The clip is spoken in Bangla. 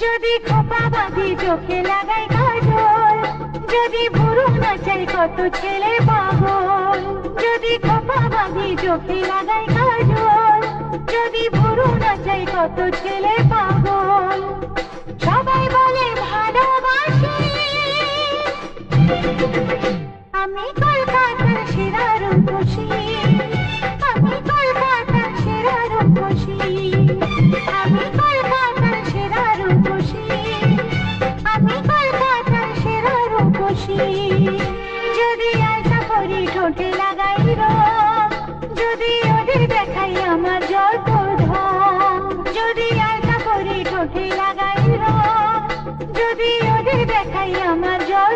যদি খোপা বাঁধি চোখে লাগাই কাজল, যদি ভুরু নাচাই কত ছেলে পাগল। যদি খোপা বাঁধি চোখে লাগাই কাজল, যদি ভুরু নাচাই কত ছেলে পাগল। সবাই বলে ভালোবাসি, আমি কলকাতার সেরা রূপসী, আমি কলকাতার সেরা রূপসী, আমি কলকাতার সেরা রূপসী, আমি কলকাতার সেরা রূপসী। যদি আশা করি ঠোঁটে লাগাই রং, যদি ওদের দেখাই আমার যত ঢং। যদি আশা করি ঠোঁটে লাগাই রং, যদি ওদের দেখাই আমার যত